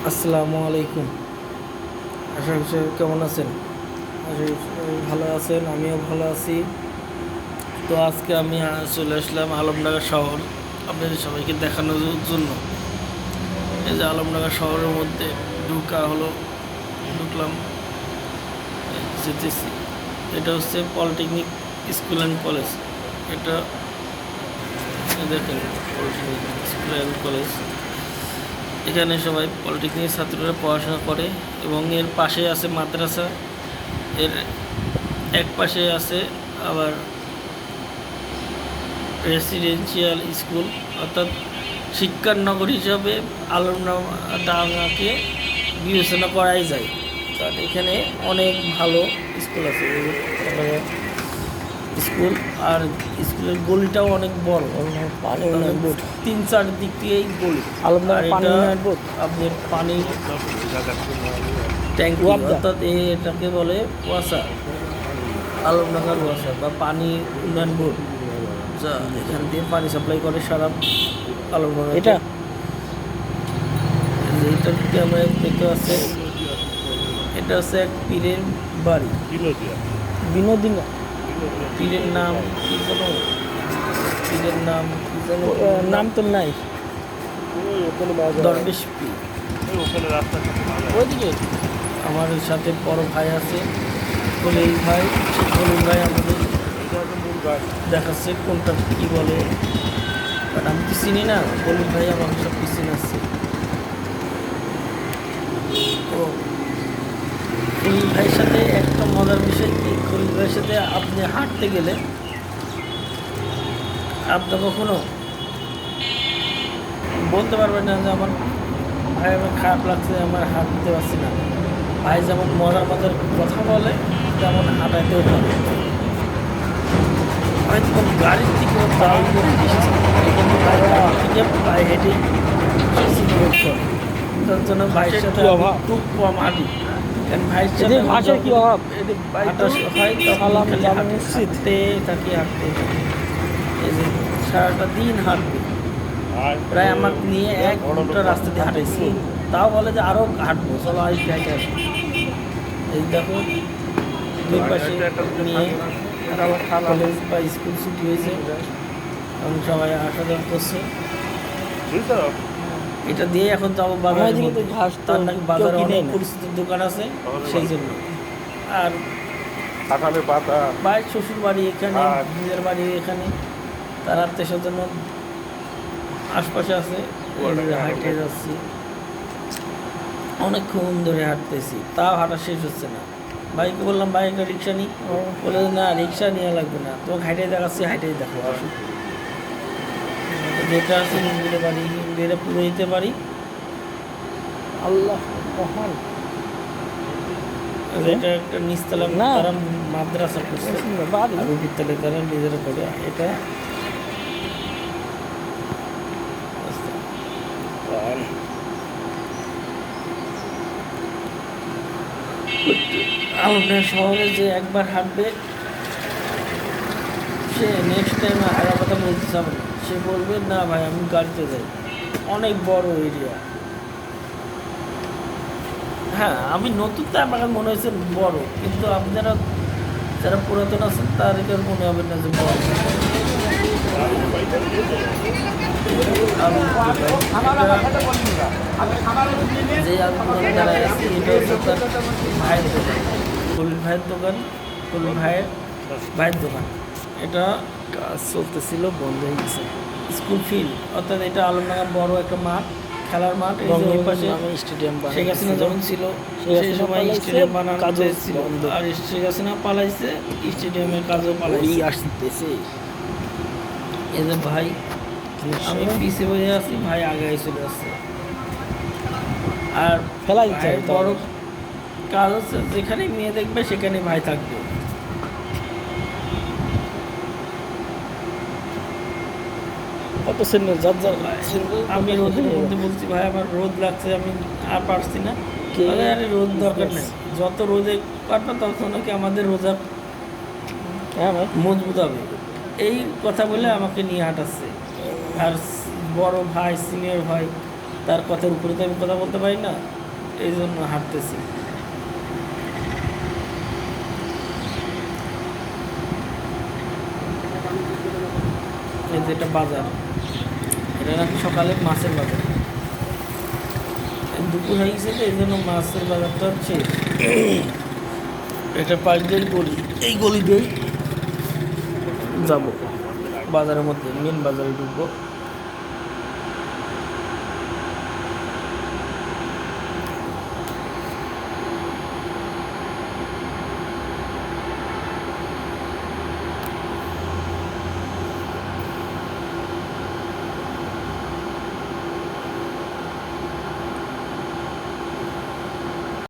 আসসালামু আলাইকুম। আশা করি সবাই কেমন আছেন? আশা করি সবাই ভালো আছেন, আমিও ভালো আছি। তো আজকে আমি চলে আসলাম আলমডাঙ্গা শহর আপনাদের সবাইকে দেখানোর জন্য। এই যে আলমডাঙ্গা শহরের মধ্যে ঢুকলাম, যেতেছি। এটা হচ্ছে পলিটেকনিক স্কুল অ্যান্ড কলেজ। এটা দেখেন, পলিটেকনিক স্কুল অ্যান্ড কলেজ। এখানে সবাই পলিটেকনিক ছাত্ররা পড়াশোনা করে এবং এর পাশে আছে মাদ্রাসা। এর এক পাশে আছে আবার রেসিডেন্সিয়াল স্কুল, অর্থাৎ শিক্ষার নগর হিসাবে আলমডাঙ্গাকে বিবেচনা করাই যায়। কারণ এখানে অনেক ভালো স্কুল আছে, স্কুল। আর স্কুলের গলিটাও অনেক বড়, তিন চার দিক দিয়েই গলি। আর এটা আপনার পানি ট্যাঙ্কি, অর্থাৎ এটাকে বলে ওয়াসা, আলমডাঙ্গার ওয়াসা বা পানি উন্নয়ন বোর্ড, যা এখান দিয়ে পানি সাপ্লাই করে সারা আলমডাঙ্গা। এইটা ক্যামেরা দেখতে আছে, এটা হচ্ছে এক পীরের বাড়ি। বিনোদিনী পীরের নাম কি যেন, পীরের নাম কি যেন, নাম তো নাই, দরবেশ পীর। ওইদিকে আমার সাথে বড় ভাই আছে, কলিল ভাই। কলিল ভাই আমাদের দেখাচ্ছে কোনটা কি বলে, বাট আমি তো চিনি না। কলিল ভাই আমার সব কিছু চিনাচ্ছে। তো খলিল ভাইয়ের সাথে একটা মজার বিষয় কি, খলিল ভাইয়ের সাথে আপনি হাঁটতে গেলে আপনি কখনো বলতে পারবেন না যে আমার ভাই আমার খারাপ লাগছে, আমার হাঁটতে পারছি না। ভাই যেমন মজার মজার কথা বলে, তেমন হাঁটাইতেও পারে। হয়তো গাড়ির থেকেও দাঁড়ান করে এসেছে, কিন্তু ভাই গাড়ি থেকে পায়ে হেঁটেই করে। তার জন্য ভাইয়ের সাথে একটু কম হাঁটি, কারণ ভাইয়ের সাথে ভাষার কি অভাব, হাঁটা হয় তখন হাঁটতে থাকি। এই যে সারাটা দিন হাঁটবে, প্রায় আমাকে নিয়ে 1 ঘন্টা রাস্তা দিয়ে হাঁটাইছি। তাও বলে যে আরও হাঁটবো, চলো আর একটু হাঁটে আসবো। এই দেখো দুই পাশে নিয়ে কলেজ বা স্কুল ছুটি হয়েছে, এবং সবাই আসা যাওয়া করছে। এটা দিয়ে এখন যাবো বাজারে, তার নাকি বাজারে অনেক পরিচিত দোকান আছে, সেই জন্য। আর ভাই শ্বশুর বাড়ি এখানে, নিজের বাড়ি এখানে, তার আত্মীয় স্বজন আশপাশে আছে। হাঁটে যাচ্ছি, অনেকক্ষণ ধরে হাঁটতেছি, তাও হাঁটা শেষ হচ্ছে না। ভাইকে বললাম ভাই একটা রিক্সা নিই, বলে না রিক্সা নেওয়া লাগবে না, তোমাকে হাইটে দেখাচ্ছি, হাইটেই দেখো আসো। যেটা আছে হিন্দুদের বাড়ি, হিন্দুরা পুরো দিতে পারি। আল্লাহ মহান। এটা একটা নিচতলা, তারা মাদ্রাসা করছে, আর বিদ্যালয় তারা নিজেরা করে। এটা আলমডাঙ্গা শহরে যে একবার হাঁটবে, সে নেক্সট টাইম আর কথা বলতে চাবে না। সে বলবে না ভাই আমি গাড়িতে যাই, অনেক বড় এরিয়া। হ্যাঁ, আমি নতুন, তো আমার মনে হয়েছে বড়, কিন্তু আপনারা যারা পুরাতন আছেন তাদের মনে হবে না যে বড়। যে আমি দাঁড়ায় আছি, এটা হচ্ছে তার ভাইয়ের দোকান, কলিল ভাইয়ের দোকান, কলিল ভাইয়ের দোকান। এটা কাজ চলতেছিল, বন্ধ হয়ে গেছে। স্কুল ফিল্ড, অর্থাৎ এটা আলমডাঙ্গা বড় একটা মাঠ, খেলার মাঠ। এই যে ওই পাশে স্টেডিয়াম, শেখ হাসিনা যখন ছিল সেই সময় স্টেডিয়াম বানানোর কাজ ছিল, আর শেখ হাসিনা পালাইছে, স্টেডিয়ামের কাজও পালাইছে আসতেছে। এই যে ভাই, আমি পিছিয়ে বসে আছি, ভাই আগে চলে আসছে। আর বড় কাজ হচ্ছে, যেখানে মেয়ে দেখবে সেখানে ভাই থাকবে। আমি রোদের মধ্যে বলছি ভাই আমার রোদ লাগছে, আমি আর পারছি না। আরে রোদ দরকার নেই, যত রোদে কাটবে তত নাকি আমাদের রোজা মজবুত হবে। এই কথা বলে আমাকে নিয়ে হাঁটাচ্ছে। আর বড় ভাই, সিনিয়র ভাই, তার কথার উপরে তো আমি কথা বলতে পারি না, এই জন্য হাঁটতেছি। এই যে এটা বাজার, এটা নাকি সকালে মাছের বাজার, দুপুর হয়ে গেছে তো এই জন্য মাছের বাজারটা হচ্ছে। এটা পাশ দিয়ে গলি, এই গলি দিয়েই যাবো বাজারের মধ্যে, মেন বাজারে ঢুকবো।